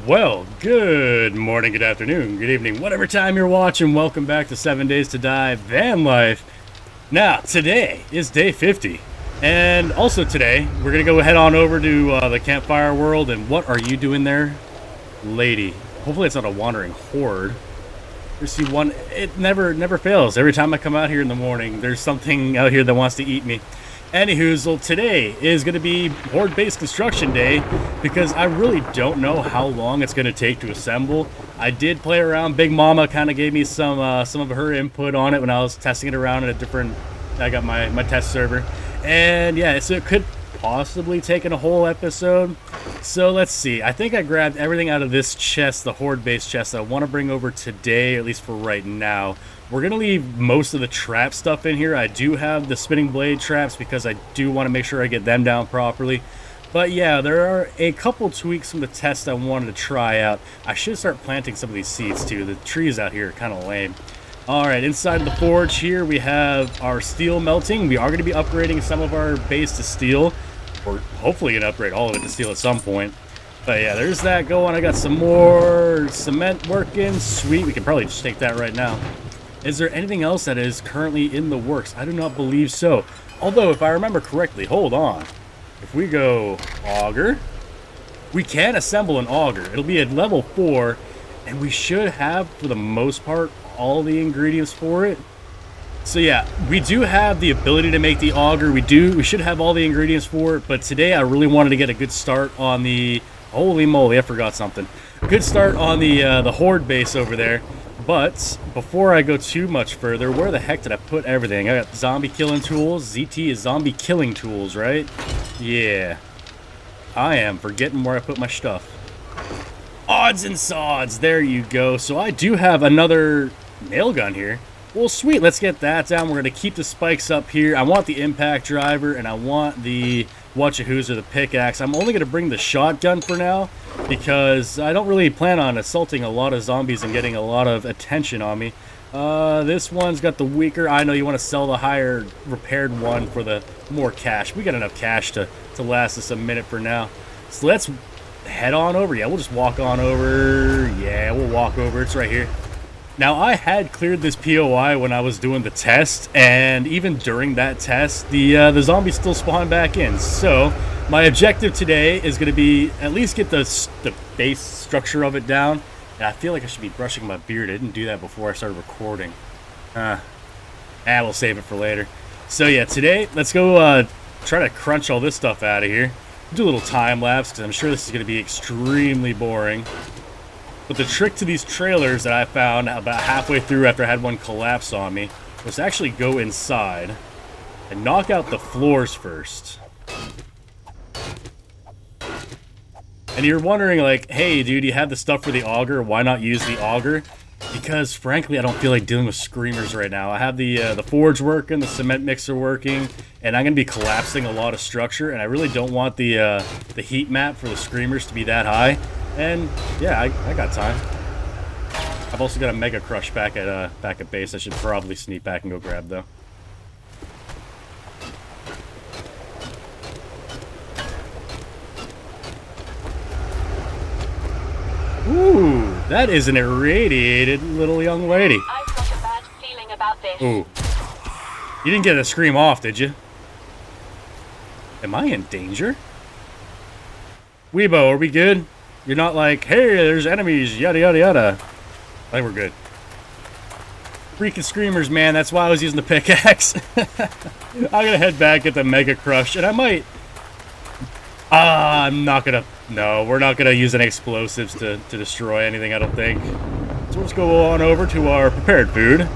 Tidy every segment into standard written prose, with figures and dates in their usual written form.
Well, good morning, good afternoon, good evening, whatever time you're watching. Welcome back to 7 Days to Die Vanlife. Now, today is day 50. And also today, we're going to go head on over to the campfire world. And what are you doing there, lady? Hopefully it's not a wandering horde. You see one, it never fails. Every time I come out here in the morning, there's something out here that wants to eat me. Anywho, today is going to be Horde-based construction day because I really don't know how long it's going to take to assemble. I did play around. Big Mama kind of gave me some of her input on it when I was testing it around in a different. I got my test server, and yeah, so it could possibly take in a whole episode. So let's see. I think I grabbed everything out of this chest, the Horde-based chest, that I want to bring over today, at least for right now. We're going to leave most of the trap stuff in here. I do have the spinning blade traps because I do want to make sure I get them down properly. But yeah, there are a couple tweaks from the test I wanted to try out. I should start planting some of these seeds too. The trees out here are kind of lame. Alright, inside of the forge here we have our steel melting. We are going to be upgrading some of our base to steel. We're hopefully going to upgrade all of it to steel at some point. But yeah, there's that going. I got some more cement working. Sweet, we can probably just take that right now. Is there anything else that is currently in the works? I do not believe so. Although, if I remember correctly, hold on. If we go auger, we can assemble an auger. It'll be at level 4, and we should have, for the most part, all the ingredients for it. So yeah, we do have the ability to make the auger. We should have all the ingredients for it, but today I really wanted to get a good start on the... Holy moly, I forgot something. Good start on the Horde base over there. But before I go too much further, where the heck did I put everything? I got zombie killing tools. ZT is zombie killing tools, right? Yeah. I am forgetting where I put my stuff. Odds and sods. There you go. So I do have another nail gun here. Well, sweet. Let's get that down. We're going to keep the spikes up here. I want the impact driver, and I want the whatcha-who's or the pickaxe. I'm only going to bring the shotgun for now, because I don't really plan on assaulting a lot of zombies and getting a lot of attention on me. This one's got the weaker. I know you want to sell the higher repaired one for the more cash. We got enough cash to last us a minute for now. So let's head on over. Yeah, we'll just walk on over. Yeah, we'll walk over. It's right here. Now, I had cleared this POI when I was doing the test, and even during that test, the zombies still spawn back in. So, my objective today is going to be at least get the base structure of it down. And I feel like I should be brushing my beard. I didn't do that before I started recording. We'll save it for later. So yeah, today, let's go try to crunch all this stuff out of here. Do a little time lapse, because I'm sure this is going to be extremely boring. But the trick to these trailers that I found about halfway through after I had one collapse on me was to actually go inside and knock out the floors first. And you're wondering, like, hey, dude, you have the stuff for the auger. Why not use the auger? Because, frankly, I don't feel like dealing with screamers right now. I have the forge working, the cement mixer working, and I'm going to be collapsing a lot of structure, and I really don't want the heat map for the screamers to be that high. And, yeah, I got time. I've also got a Mega Crush back at base. I should probably sneak back and go grab, though. Ooh, that is an irradiated little young lady. I've got a bad feeling about this. Ooh. You didn't get a scream off, did you? Am I in danger? Weebo, are we good? You're not like, hey, there's enemies, yada, yada, yada. I think we're good. Freaking screamers, man. That's why I was using the pickaxe. I'm gonna head back at the Mega Crush, and I might... I'm not gonna... No, we're not gonna use any explosives to destroy anything, I don't think. So let's go on over to our prepared food.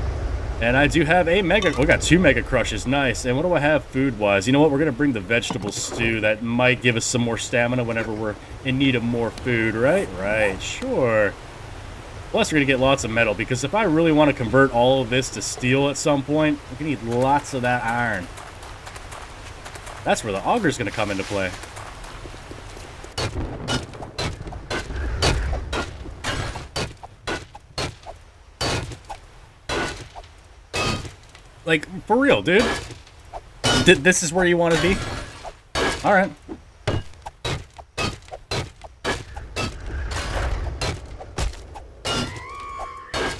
And I do have a Mega... We got 2 Mega Crushes, nice. And what do I have food-wise? You know what, we're gonna bring the vegetable stew. That might give us some more stamina whenever we're in need of more food, right? Right, sure. Plus, we're gonna get lots of metal, because if I really want to convert all of this to steel at some point, we're gonna need lots of that iron. That's where the auger's gonna come into play. Like, for real, dude. This is where you want to be? Alright.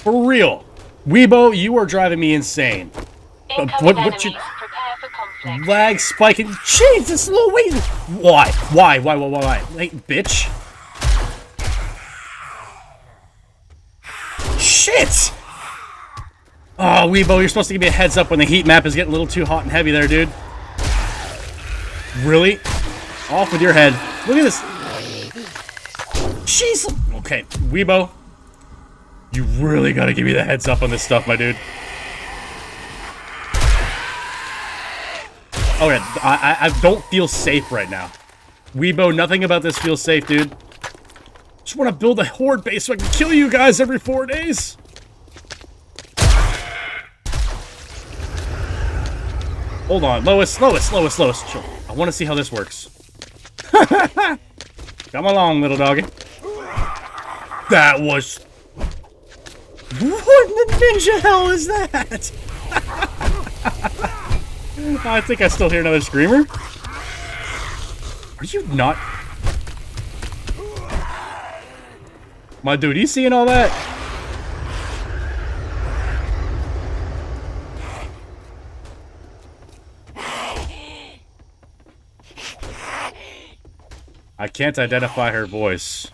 For real. Weebo, you are driving me insane. Incoming enemies. Prepare for conflict. Lag spiking. Jeez, this little wait. Why? Hey, bitch. Shit! Oh, Weebo, you're supposed to give me a heads up when the heat map is getting a little too hot and heavy there, dude. Really? Off with your head. Look at this. Jeez. Okay, Weebo. You really gotta give me the heads up on this stuff, my dude. Okay, I don't feel safe right now. Weebo, nothing about this feels safe, dude. Just want to build a horde base so I can kill you guys every 4 days. Hold on, Lois. Chill. I want to see how this works. Come along, little doggy. That was... What in the ninja hell is that? I think I still hear another screamer. Are you not... My dude, you seeing all that? I can't identify her voice.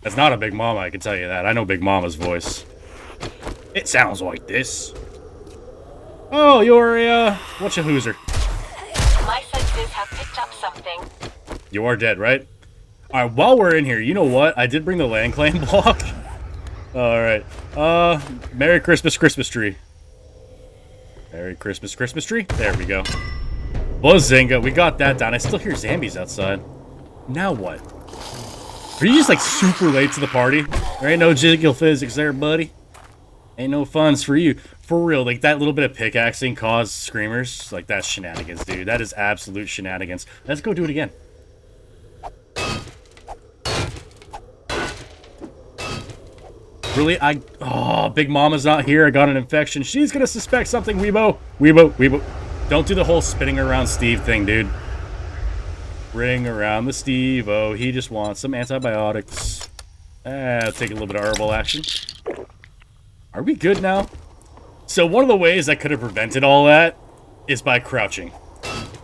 That's not a Big Mama, I can tell you that. I know Big Mama's voice. It sounds like this. Oh, you're a, whatcha-hoozer. My senses have picked up something. You are dead, right? Alright, while we're in here, you know what? I did bring the land claim block. Alright. Merry Christmas, Christmas tree. Merry Christmas, Christmas tree. There we go. Bazinga, we got that down. I still hear zombies outside. Now what? Are you just like super late to the party? There ain't no jiggle physics there, buddy. Ain't no funds for you. For real, like that little bit of pickaxing caused screamers. Like that's shenanigans, dude. That is absolute shenanigans. Let's go do it again. Really? Oh, Big Mama's not here. I got an infection. She's gonna suspect something, Weebo. Weebo. Don't do the whole spinning around Steve thing, dude. Ring around the Steve-O. He just wants some antibiotics. I'll take a little bit of herbal action. Are we good now? So one of the ways I could have prevented all that is by crouching.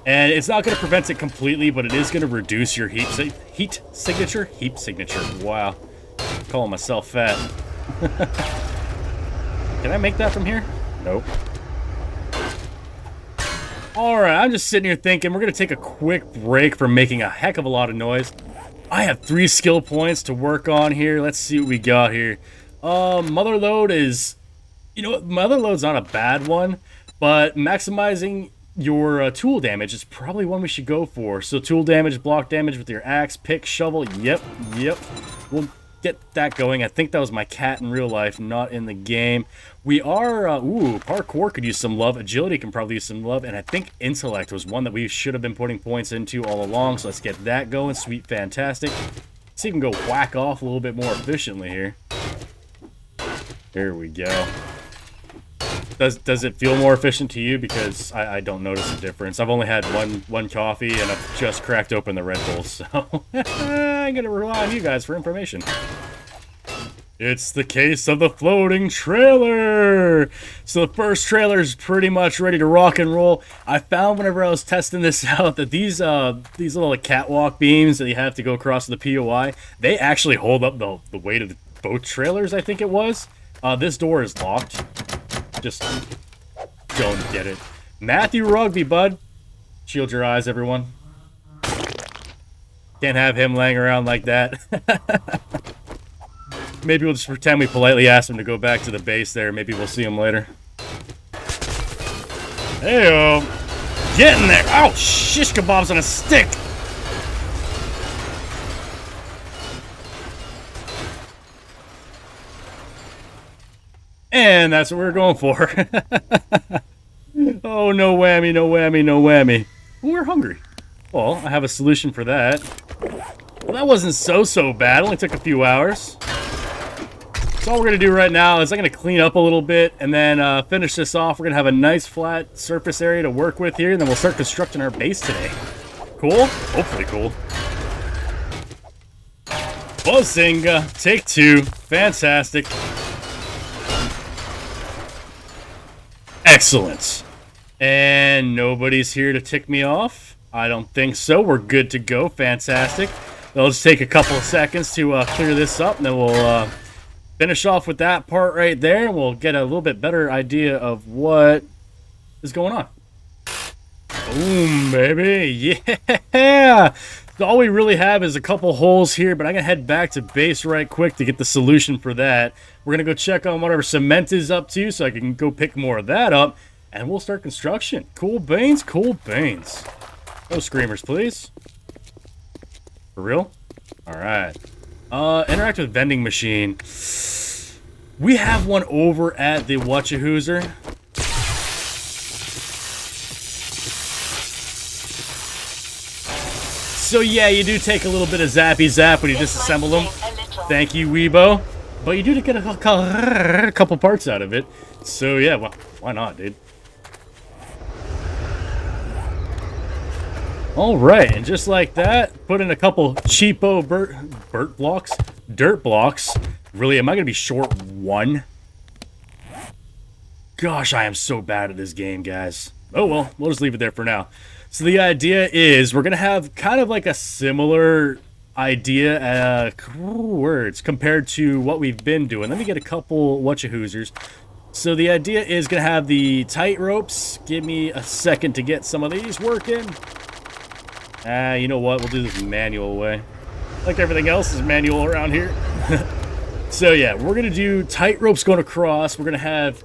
And it's not going to prevent it completely, but it is going to reduce your heat signature. Wow. I'm calling myself fat. Can I make that from here? Nope. Alright, I'm just sitting here thinking we're going to take a quick break from making a heck of a lot of noise. I have 3 skill points to work on here. Let's see what we got here. Mother Load is... You know what? Mother Load's not a bad one, but maximizing your tool damage is probably one we should go for. So tool damage, block damage with your axe, pick, shovel. Yep. We'll get that going. I think that was my cat in real life, not in the game. We are, parkour could use some love. Agility can probably use some love. And I think intellect was one that we should have been putting points into all along. So let's get that going. Sweet, fantastic. Let's see if we can go whack off a little bit more efficiently here. There we go. Does it feel more efficient to you? Because I don't notice a difference. I've only had one coffee and I've just cracked open the Red Bull, so I'm gonna rely on you guys for information. It's the case of the floating trailer. So the first trailer is pretty much ready to rock and roll. I found whenever I was testing this out that these little catwalk beams that you have to go across the POI, they actually hold up the weight of both trailers. I think it was. This door is locked. Just don't get it. Matthew Rugby, bud. Shield your eyes, everyone. Can't have him laying around like that. Maybe we'll just pretend we politely asked him to go back to the base there. Maybe we'll see him later. Hey-o. Get in there. Oh, shish kebabs on a stick. And that's what we're going for. Oh, no whammy, no whammy, no whammy. Ooh, we're hungry. Well, I have a solution for that. Well, that wasn't so bad. It only took a few hours. So all we're going to do right now is I'm going to clean up a little bit and then finish this off. We're going to have a nice flat surface area to work with here, and then we'll start constructing our base today. Cool? Hopefully cool. Bazinga. Take 2. Fantastic. Excellent. And nobody's here to tick me off? I don't think so. We're good to go. Fantastic. It'll just take a couple of seconds to clear this up, and then we'll finish off with that part right there, and we'll get a little bit better idea of what is going on. Boom, baby. Yeah! So all we really have is a couple holes here, but I'm going to head back to base right quick to get the solution for that. We're going to go check on whatever cement is up to so I can go pick more of that up, and we'll start construction. Cool beans, cool beans. No screamers, please. For real? Alright. Interact with vending machine. We have one over at the Whatchahoozer. So yeah, you do take a little bit of zappy zap when you disassemble them. Thank you, Weebo. But you do get a couple parts out of it. So yeah, well, why not, dude? Alright, and just like that, put in a couple cheapo dirt blocks. Really, am I going to be short one? Gosh, I am so bad at this game, guys. Oh well, we'll just leave it there for now. So the idea is we're going to have kind of like a similar idea, words, compared to what we've been doing. Let me get a couple Whatchahoozers. So the idea is going to have the tight ropes. Give me a second to get some of these working. You know what? We'll do this manual way. Like everything else is manual around here. So yeah, we're going to do tight ropes going across. We're going to have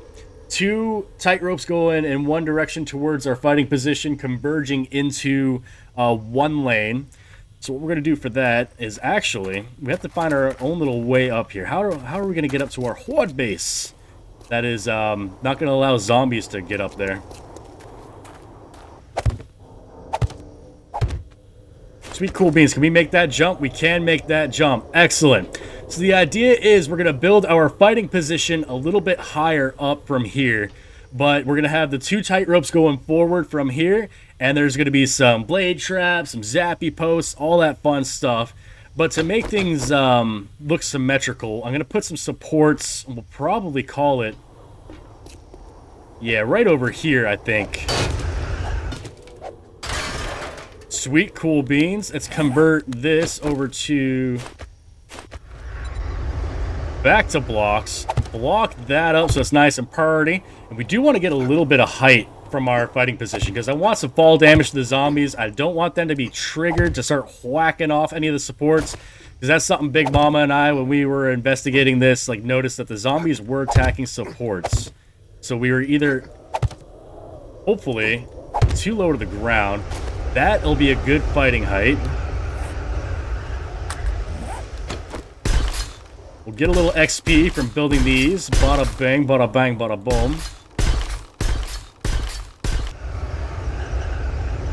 2 tight ropes going in one direction towards our fighting position, converging into 1 lane. So what we're going to do for that is actually, we have to find our own little way up here. How are we going to get up to our Horde base? That is not going to allow zombies to get up there. Sweet cool beans. Can we make that jump? We can make that jump. Excellent. So the idea is we're going to build our fighting position a little bit higher up from here. But we're going to have the 2 tight ropes going forward from here. And there's going to be some blade traps, some zappy posts, all that fun stuff. But to make things look symmetrical, I'm going to put some supports. We'll probably call it... yeah, right over here, I think. Sweet cool beans. Let's convert this over to back to blocks. Block that up so it's nice and party. And we do want to get a little bit of height from our fighting position because I want some fall damage to the zombies. I don't want them to be triggered to start whacking off any of the supports because that's something Big Mama and I, when we were investigating this, like noticed that the zombies were attacking supports. So we were either, hopefully, too low to the ground. That'll be a good fighting height. We'll get a little XP from building these. Bada bang, bada bang, bada boom.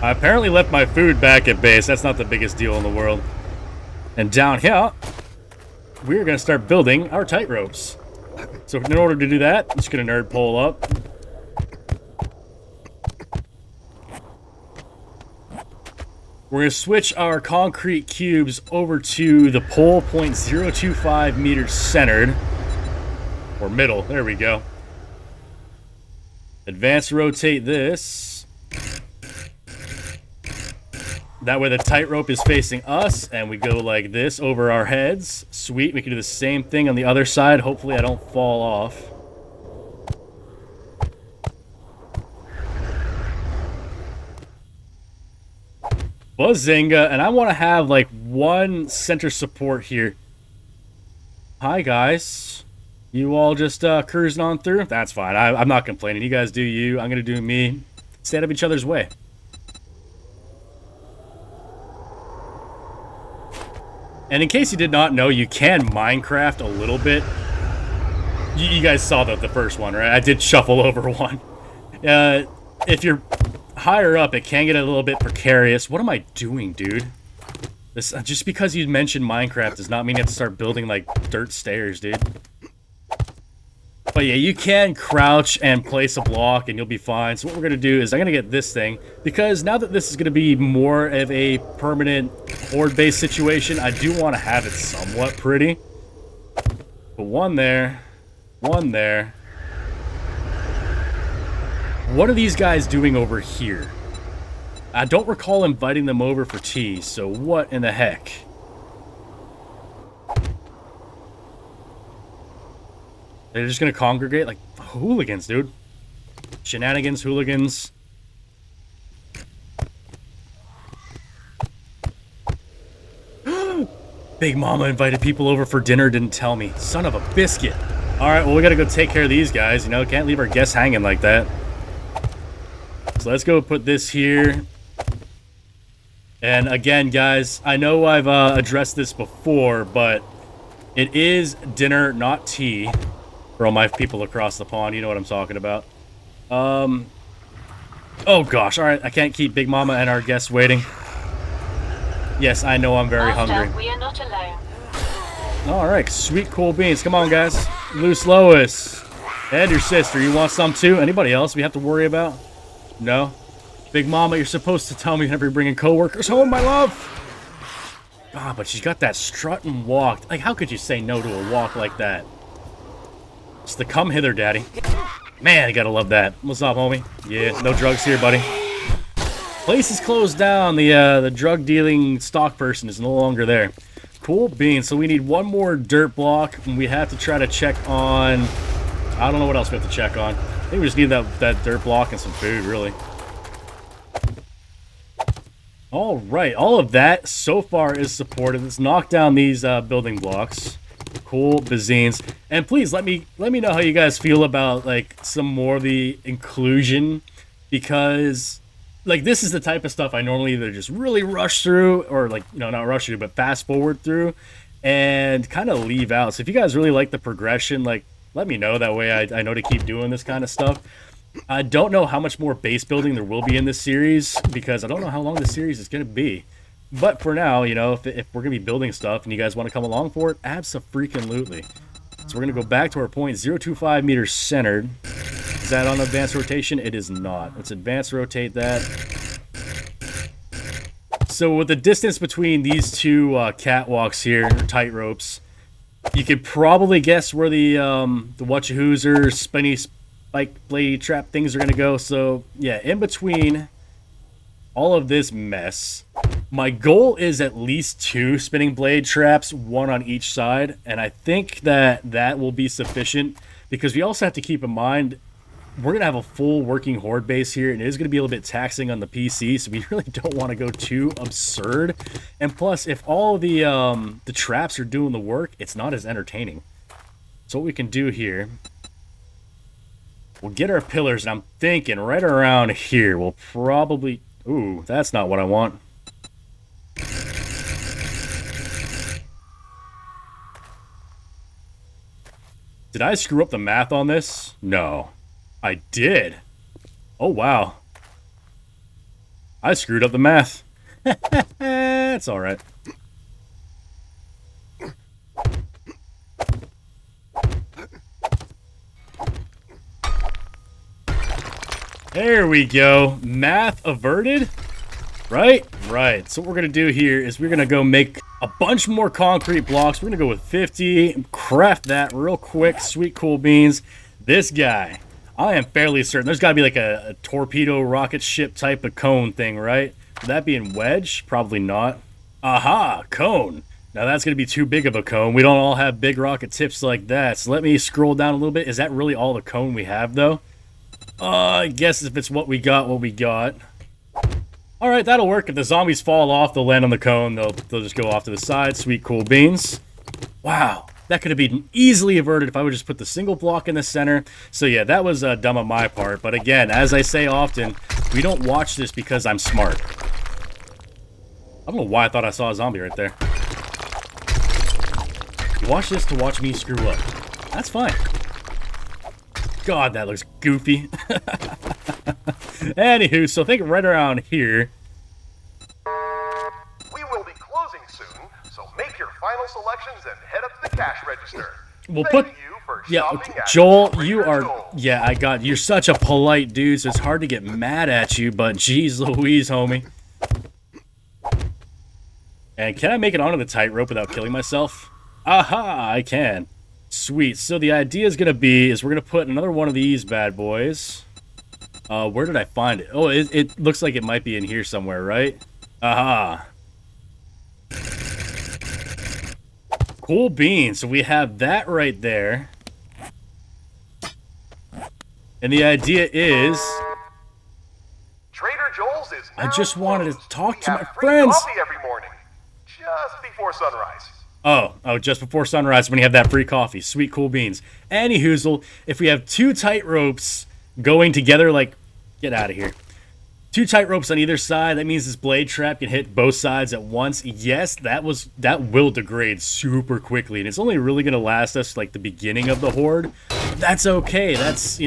I apparently left my food back at base. That's not the biggest deal in the world. And down here, we're going to start building our tight ropes. So in order to do that, I'm just going to nerd pole up. We're going to switch our concrete cubes over to the pole 0.025 meters centered. Or middle. There we go. Advance rotate this. That way the tightrope is facing us, and we go like this over our heads. Sweet. We can do the same thing on the other side. Hopefully I don't fall off. Buzzinga, and I want to have like 1 center support here. Hi guys, you all just cruising on through? That's fine. I'm not complaining. You guys do you. I'm gonna do me. Stay out of each other's way. And in case you did not know, you can Minecraft a little bit. You guys saw the first one, right? I did shuffle over one. If you're higher up, it can get a little bit precarious. What am I doing, dude? This just because you mentioned Minecraft does not mean you have to start building like dirt stairs, dude. But yeah, you can crouch and place a block and you'll be fine. So what we're gonna do is I'm gonna get this thing, because now that this is gonna be more of a permanent horde-based situation, I do want to have it somewhat pretty. But one there, What are these guys doing over here? I don't recall inviting them over for tea, so what in the heck? They're just gonna congregate like hooligans, dude. Shenanigans, hooligans. Big Mama invited people over for dinner, didn't tell me. Son of a biscuit. Alright, well, we gotta go take care of these guys, you know? Can't leave our guests hanging like that. So let's go put this here. And again, guys, I know I've addressed this before, but it is dinner, not tea. For all my people across the pond, you know what I'm talking about. Oh gosh, alright, I can't keep Big Mama and our guests waiting. Yes, I know I'm very hungry. We are not alone. Alright, sweet cool beans. Come on, guys. Loose Lois. And your sister. You want some too? Anybody else we have to worry about? No? Big Mama, you're supposed to tell me whenever you're bringing coworkers home, my love. Ah, but she's got that strut and walk. Like, how could you say no to a walk like that? It's the come hither, daddy. Man, I gotta love that. What's up, homie? Yeah, no drugs here, buddy. Place is closed down. The drug dealing stock person is no longer there. Cool beans. So we need one more dirt block, and we have to try to check on. I don't know what else we have to check on. I think we just need that dirt block and some food, really. All right, all of that so far is supported. Let's knock down these building blocks. Cool bazines. And please let me know how you guys feel about like some more of the inclusion, because like this is the type of stuff I normally either just really rush through or like, you know, not rush through, but fast forward through and kind of leave out. So if you guys really like the progression, like let me know. That way I know to keep doing this kind of stuff. I don't know how much more base building there will be in this series because I don't know how long this series is going to be. But for now, you know, if we're going to be building stuff and you guys want to come along for it, abso-freaking-lutely. So we're going to go back to our point, 0.25 meters centered. Is that on advanced rotation? It is not. Let's advance rotate that. So with the distance between these two catwalks here, or tight ropes, you could probably guess where the whatcha-hoos spinny spike blade trap things are going to go. So yeah, in between all of this mess, my goal is at least 2 spinning blade traps, 1 on each side, and I think that will be sufficient because we also have to keep in mind we're going to have a full working Horde base here, and it is going to be a little bit taxing on the PC, so we really don't want to go too absurd. And plus, if all of the traps are doing the work, it's not as entertaining. So what we can do here, we'll get our pillars, and I'm thinking right around here, we'll probably... Ooh, that's not what I want. Did I screw up the math on this? No. I did. Oh, wow. I screwed up the math. It's alright. There we go. Math averted. Right? Right. So what we're going to do here is we're going to go make a bunch more concrete blocks. We're going to go with 50. Craft that real quick. Sweet cool beans. This guy, I am fairly certain. There's got to be like a torpedo rocket ship type of cone thing, right? Would that be in wedge? Probably not. Aha! Cone. Now that's going to be too big of a cone. We don't all have big rocket tips like that. So let me scroll down a little bit. Is that really all the cone we have, though? I guess if it's what we got, what we got. Alright, that'll work. If the zombies fall off, they'll land on the cone. They'll just go off to the side. Sweet, cool beans. Wow. That could have been easily averted if I would just put the single block in the center. So yeah, that was dumb on my part. But again, as I say often, we don't watch this because I'm smart. I don't know why I thought I saw a zombie right there. You watch this to watch me screw up. That's fine. God, that looks goofy. Anywho, so think right around here. We will be closing soon, so make your final selections and head up to the cash register. We'll Thank put... you for Yeah, shopping at Joel, Trader you are... Joel. Yeah, I got... You're such a polite dude, so it's hard to get mad at you, but geez Louise, homie. And can I make it onto the tightrope without killing myself? Aha, I can. Sweet. So the idea is going to be, is we're going to put another one of these bad boys Where did I find it? Oh, it looks like it might be in here somewhere, right? Aha. Cool beans. So we have that right there. And the idea is... Trader Joel's is now I just wanted to closed. talk We to have my free friends. Coffee every morning, just before sunrise. Oh, just before sunrise when you have that free coffee. Sweet, cool beans. Anyhoozle, if we have 2 tight ropes going together, like, get out of here. 2 tight ropes on either side, that means this blade trap can hit both sides at once. Yes, that will degrade super quickly, and it's only really going to last us, like, the beginning of the Horde. That's okay. That's,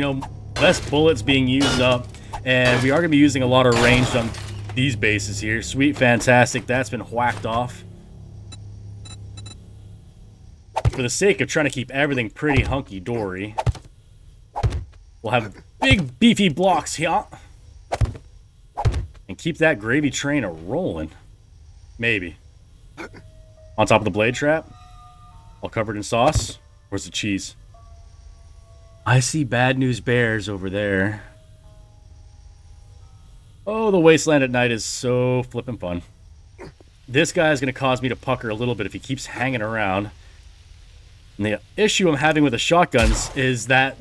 less bullets being used up, and we are going to be using a lot of ranged on these bases here. Sweet, fantastic. That's been whacked off. For the sake of trying to keep everything pretty hunky-dory, we'll have big, beefy blocks here. And keep that gravy train a-rolling. Maybe. On top of the blade trap. All covered in sauce. Where's the cheese? I see bad news bears over there. Oh, the Wasteland at night is so flippin' fun. This guy is going to cause me to pucker a little bit if he keeps hanging around. And the issue I'm having with the shotguns is that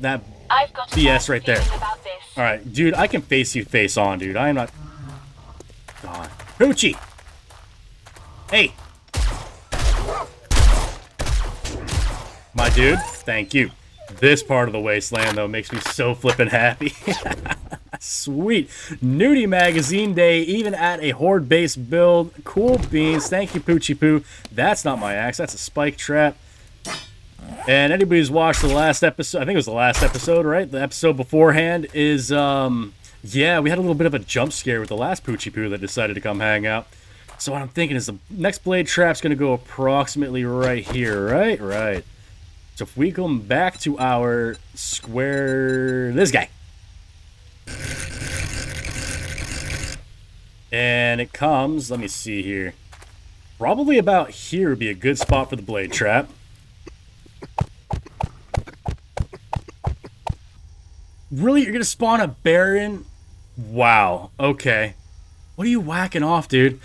I've got BS right there. about this. Alright, dude, I can face you face on, dude. I am not... God. Hoochie! Hey! My dude, thank you. This part of the Wasteland, though, makes me so flippin' happy. Sweet. Nudie Magazine Day, even at a Horde-based build. Cool beans. Thank you, Poochie Poo. That's not my axe. That's a spike trap. And anybody who's watched the last episode, I think it was the last episode, right? The episode beforehand is, yeah, we had a little bit of a jump scare with the last Poochie Poo that decided to come hang out. So what I'm thinking is the next blade trap's going to go approximately right here, right? Right. So if we come back to our square, this guy. And it comes, let me see here. Probably about here would be a good spot for the blade trap. Really? You're going to spawn a Baron? Wow. Okay. What are you whacking off, dude?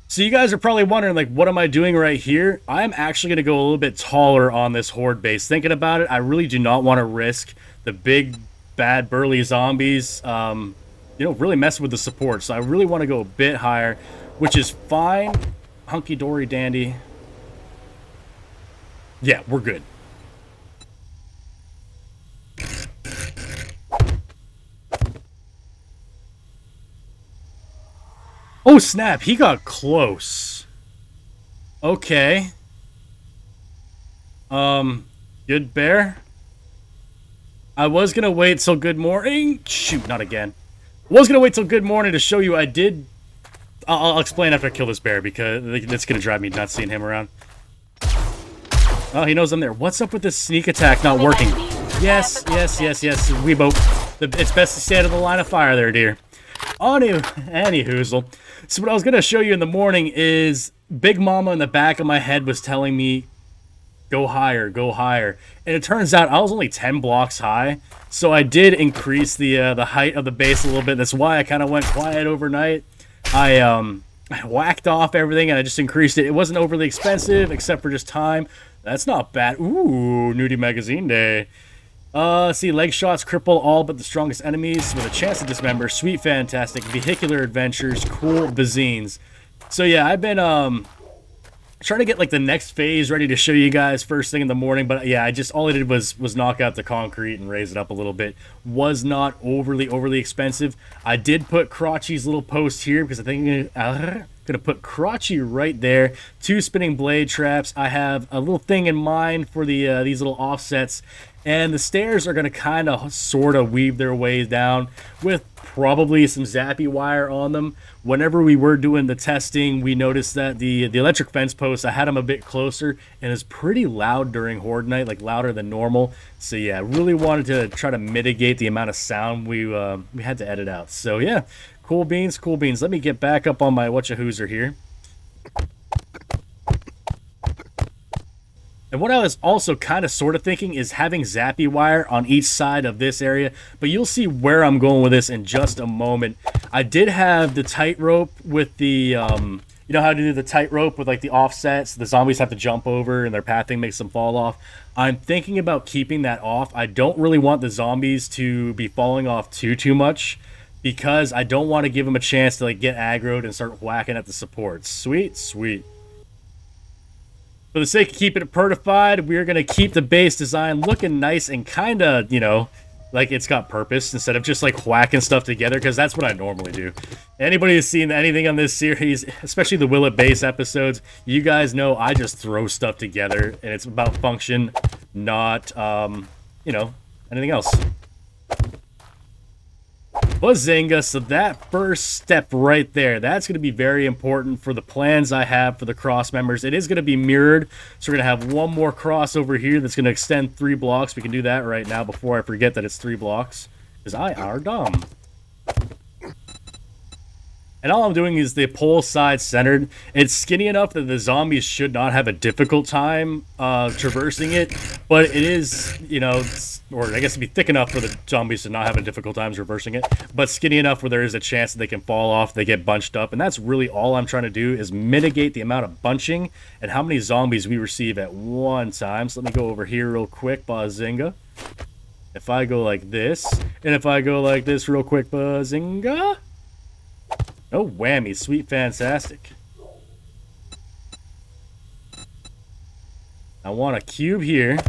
So you guys are probably wondering, like, what am I doing right here? I'm actually going to go a little bit taller on this Horde base. Thinking about it, I really do not want to risk the big, bad, burly zombies, really messing with the support. So I really want to go a bit higher, which is fine. Hunky-dory dandy. Yeah, we're good. Oh, snap. He got close. Okay. Good bear. I was going to wait till good morning. Shoot, not again. Was going to wait till good morning to show you I did. I'll explain after I kill this bear because it's going to drive me nuts seeing him around. Oh, he knows I'm there. What's up with this sneak attack not working? Yes. Weebo. It's best to stay out of the line of fire there, dear. Anyhoozle. So what I was going to show you in the morning is Big Mama in the back of my head was telling me, go higher, go higher. And it turns out I was only 10 blocks high. So I did increase the height of the base a little bit. That's why I kind of went quiet overnight. I whacked off everything and I just increased it. It wasn't overly expensive except for just time. That's not bad. Ooh, Nudie Magazine Day. See, leg shots cripple all but the strongest enemies with a chance to dismember. Sweet, fantastic. Vehicular adventures. Cool bazines. So yeah, I've been trying to get like the next phase ready to show you guys first thing in the morning. But yeah, all I did was knock out the concrete and raise it up a little bit. Was not overly expensive. I did put Crotchy's little post here because I think I'm gonna put Crotchy right there. 2 spinning blade traps. I have a little thing in mind for the these little offsets. And the stairs are going to kind of sort of weave their way down with probably some zappy wire on them. Whenever we were doing the testing, we noticed that the electric fence posts, I had them a bit closer, and it's pretty loud during Horde night, like louder than normal. So yeah, really wanted to try to mitigate the amount of sound we had to edit out. So yeah, cool beans, cool beans. Let me get back up on my whatcha-hoozer here. And what I was also kind of sort of thinking is having zappy wire on each side of this area, but you'll see where I'm going with this in just a moment. I did have the tightrope with the, you know how to do the tightrope with like the offsets, the zombies have to jump over and their pathing makes them fall off. I'm thinking about keeping that off. I don't really want the zombies to be falling off too much because I don't want to give them a chance to like get aggroed and start whacking at the supports. Sweet, sweet. For the sake of keeping it pertified, we're going to keep the base design looking nice and kind of, you know, like it's got purpose instead of just like whacking stuff together, because that's what I normally do. Anybody who's seen anything on this series, especially the Will It Base episodes, you guys know I just throw stuff together and it's about function, not, you know, anything else. Bazinga, so that first step right there, that's going to be very important for the plans I have for the cross members. It is going to be mirrored, so we're going to have one more cross over here that's going to extend 3 blocks. We can do that right now before I forget that it's 3 blocks, because I are dumb. And all I'm doing is the pole side centered. It's skinny enough that the zombies should not have a difficult time traversing it, but it is, you know, or I guess it'd be thick enough for the zombies to not have a difficult time traversing it, but skinny enough where there is a chance that they can fall off, they get bunched up, and that's really all I'm trying to do is mitigate the amount of bunching and how many zombies we receive at one time. So let me go over here real quick, bazinga. If I go like this, and if I go like this real quick, bazinga. Oh, whammy. Sweet, fantastic. I want a cube here.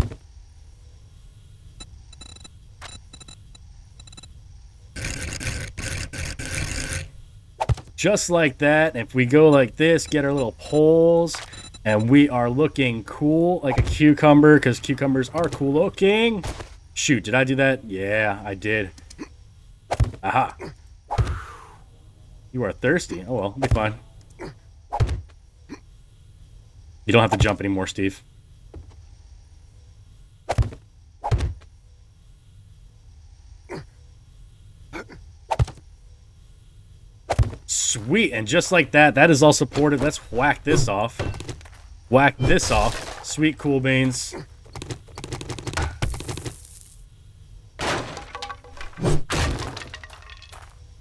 Just like that. If we go like this, get our little poles, and we are looking cool like a cucumber, because cucumbers are cool looking. Shoot, did I do that? Yeah, I did. Aha. You are thirsty. Oh well, it'll be fine. You don't have to jump anymore, Steve. Sweet, and just like that, that is all supported. Let's whack this off. Whack this off. Sweet, cool beans.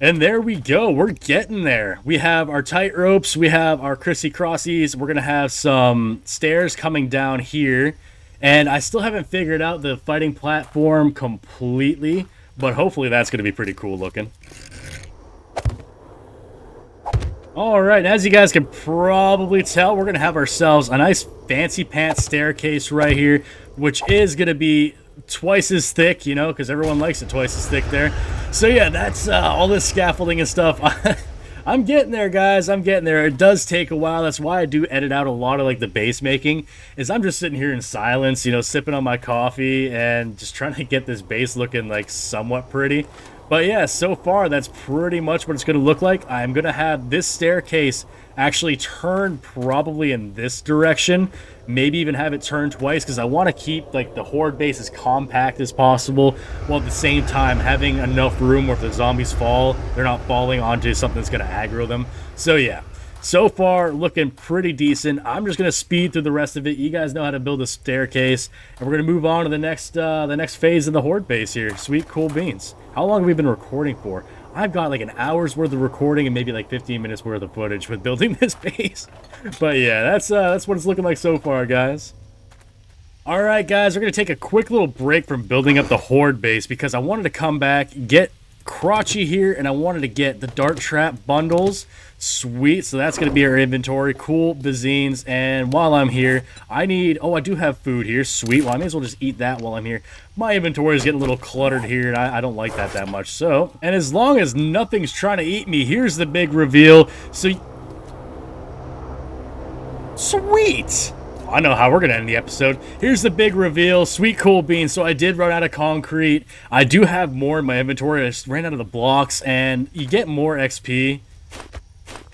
And there we go. We're getting there. We have our tight ropes. We have our crissy crossies. We're going to have some stairs coming down here. And I still haven't figured out the fighting platform completely, but hopefully that's going to be pretty cool looking. All right, as you guys can probably tell, we're going to have ourselves a nice fancy pants staircase right here, which is going to be twice as thick, you know, because everyone likes it twice as thick there. So yeah, that's all this scaffolding and stuff. I'm getting there, guys. I'm getting there. It does take a while. That's why I do edit out a lot of like the base making, is I'm just sitting here in silence, you know, sipping on my coffee and just trying to get this base looking like somewhat pretty. But yeah, so far that's pretty much what it's going to look like. I'm going to have this staircase actually turn probably in this direction, maybe even have it turn twice, because I want to keep like the horde base as compact as possible, while at the same time having enough room where if the zombies fall, they're not falling onto something that's going to aggro them. So yeah, so far looking pretty decent. I'm just going to speed through the rest of it. You guys know how to build a staircase, and we're going to move on to the next phase of the horde base here. Sweet, cool beans. How long have we been recording for? I've got like an hour's worth of recording and maybe like 15 minutes worth of footage with building this base. But yeah, that's what it's looking like so far, guys. All right, guys, we're going to take a quick little break from building up the horde base because I wanted to come back, get Crotchy here, and I wanted to get the dart trap bundles. Sweet, so that's going to be our inventory. Cool bazines. And while I'm here, I do have food here. Sweet, well, I may as well just eat that while I'm here. My inventory is getting a little cluttered here, and I don't like that much. So, and as long as nothing's trying to eat me, here's the big reveal. So, sweet! I know how we're going to end the episode. Here's the big reveal. Sweet, cool beans. So I did run out of concrete. I do have more in my inventory. I just ran out of the blocks, and you get more XP.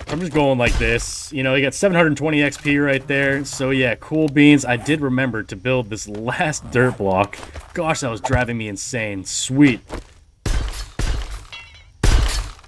I'm just going like this. You know, you got 720 XP right there. So yeah, cool beans. I did remember to build this last dirt block. Gosh, that was driving me insane. Sweet.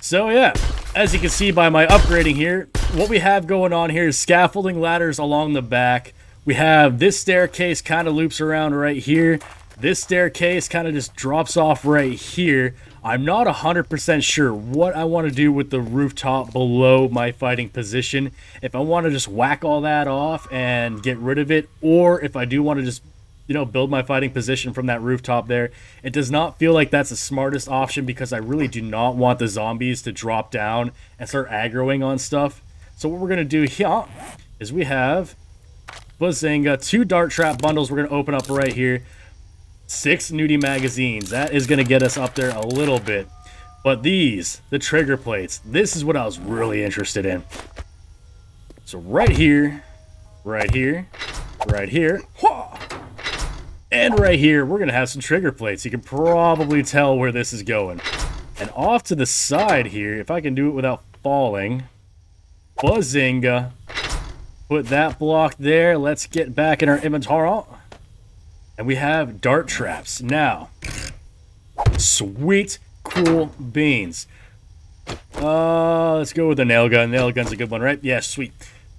So yeah, as you can see by my upgrading here, what we have going on here is scaffolding ladders along the back. We have this staircase kind of loops around right here. This staircase kind of just drops off right here. I'm not 100% sure what I want to do with the rooftop below my fighting position. If I want to just whack all that off and get rid of it, or if I do want to just, you know, build my fighting position from that rooftop there. It does not feel like that's the smartest option because I really do not want the zombies to drop down and start aggroing on stuff. So what we're going to do here is we have Bazinga, 2 dart trap bundles we're going to open up right here. 6 nudie magazines. That is going to get us up there a little bit. But these, the trigger plates, this is what I was really interested in. So right here, right here, right here, and right here, we're going to have some trigger plates. You can probably tell where this is going. And off to the side here, if I can do it without falling, Bazinga. Put that block there. Let's get back in our inventory. And we have dart traps. Now, sweet, cool beans. Let's go with the nail gun. Nail gun's a good one, right? Yeah, sweet.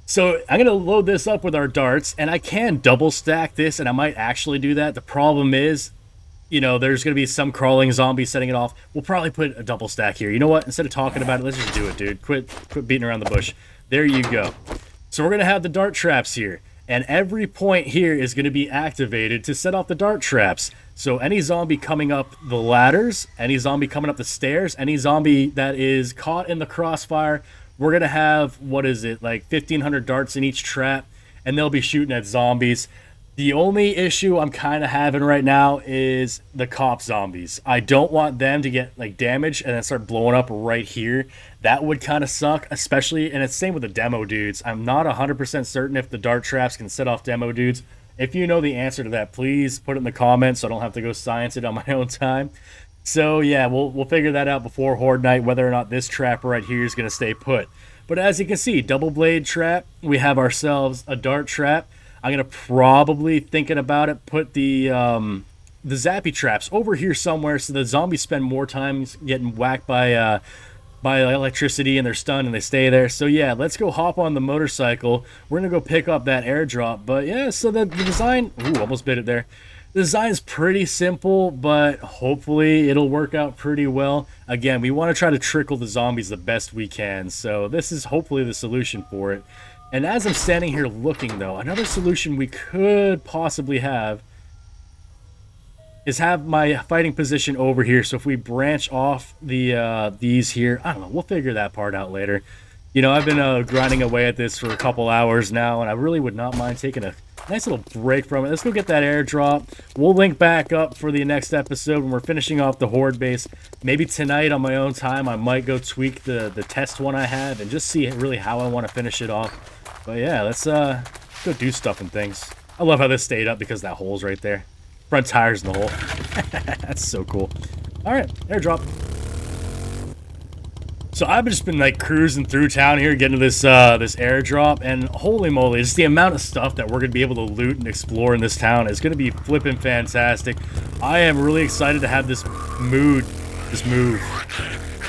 So I'm going to load this up with our darts, and I can double stack this, and I might actually do that. The problem is, you know, there's going to be some crawling zombie setting it off. We'll probably put a double stack here. You know what? Instead of talking about it, let's just do it, dude. Quit beating around the bush. There you go. So we're going to have the dart traps here. And every point here is going to be activated to set off the dart traps. So any zombie coming up the ladders, any zombie coming up the stairs, any zombie that is caught in the crossfire, we're going to have, what is it, like 1,500 darts in each trap, and they'll be shooting at zombies. The only issue I'm kind of having right now is the cop zombies. I don't want them to get like damaged and then start blowing up right here. That would kind of suck, especially, and it's same with the demo dudes. I'm not 100% certain if the dart traps can set off demo dudes. If you know the answer to that, please put it in the comments so I don't have to go science it on my own time. So yeah, we'll figure that out before Horde Night, whether or not this trap right here is going to stay put. But as you can see, double blade trap, we have ourselves a dart trap. I'm going to probably, thinking about it, put the zappy traps over here somewhere so the zombies spend more time getting whacked by electricity and they're stunned and they stay there. So yeah, let's go hop on the motorcycle. We're going to go pick up that airdrop. But yeah, so the design... Ooh, almost bit it there. The design's pretty simple, but hopefully it'll work out pretty well. Again, we want to try to trickle the zombies the best we can. So this is hopefully the solution for it. And as I'm standing here looking, though, another solution we could possibly have is have my fighting position over here. So if we branch off the these here, I don't know, we'll figure that part out later. You know, I've been grinding away at this for a couple hours now, and I really would not mind taking a nice little break from it. Let's go get that airdrop. We'll link back up for the next episode when we're finishing off the Horde base. Maybe tonight on my own time, I might go tweak the test one I have and just see really how I want to finish it off. But yeah, let's go do stuff and things. I love how this stayed up because that hole's right there. Front tire's in the hole. That's so cool. All right, airdrop. So I've just been like cruising through town here, getting to this airdrop, and holy moly, just the amount of stuff that we're gonna be able to loot and explore in this town is gonna be flipping fantastic. I am really excited to have this move.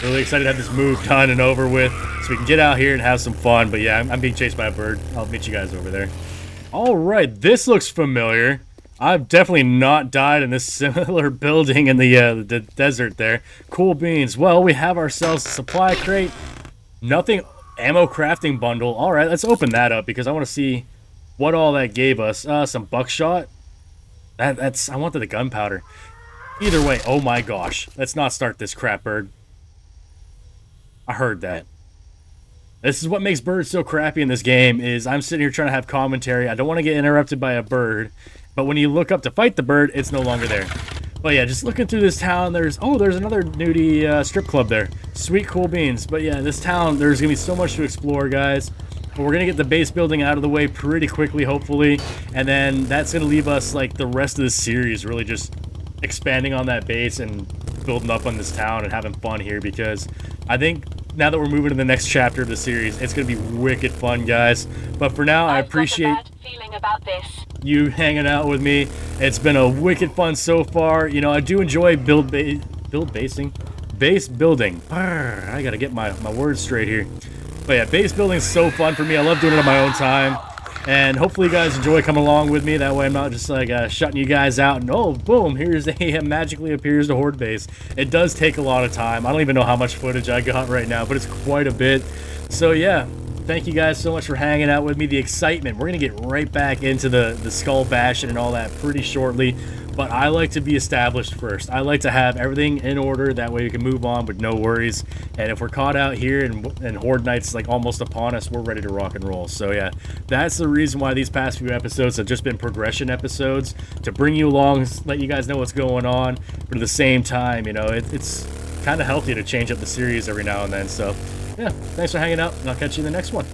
Really excited to have this move done and over with, so we can get out here and have some fun. But yeah, I'm being chased by a bird. I'll meet you guys over there. All right, this looks familiar. I've definitely not died in this similar building in the desert there. Cool beans. Well, we have ourselves a supply crate. Nothing. Ammo crafting bundle. All right, let's open that up because I want to see what all that gave us. Some buckshot. I wanted the gunpowder. Either way, oh my gosh. Let's not start this crap, bird. I heard that. This is what makes birds so crappy in this game, is I'm sitting here trying to have commentary. I don't want to get interrupted by a bird. But when you look up to fight the bird, it's no longer there. But yeah, just looking through this town, there's another nudie strip club there. Sweet, cool beans. But yeah, this town, there's going to be so much to explore, guys. But we're going to get the base building out of the way pretty quickly, hopefully. And then that's going to leave us, like, the rest of the series really just expanding on that base and building up on this town and having fun here. Because I think now that we're moving to the next chapter of the series, it's going to be wicked fun, guys. But for now, I appreciate feeling about this. You hanging out with me. It's been a wicked fun so far. You know, I do enjoy base building. I gotta get my words straight here. But yeah, base building's so fun for me. I love doing it on my own time. And hopefully you guys enjoy coming along with me. That way I'm not just like shutting you guys out and oh, boom, here's a magically appears the Horde base. It does take a lot of time. I don't even know how much footage I got right now, but it's quite a bit. So yeah, thank you guys so much for hanging out with me. The excitement, we're going to get right back into the skull bashing and all that pretty shortly. But I like to be established first. I like to have everything in order. That way we can move on with no worries. And if we're caught out here and Horde Night's like almost upon us, we're ready to rock and roll. So yeah, that's the reason why these past few episodes have just been progression episodes to bring you along, let you guys know what's going on. But at the same time, you know, it's kind of healthy to change up the series every now and then. So yeah, thanks for hanging out, and I'll catch you in the next one.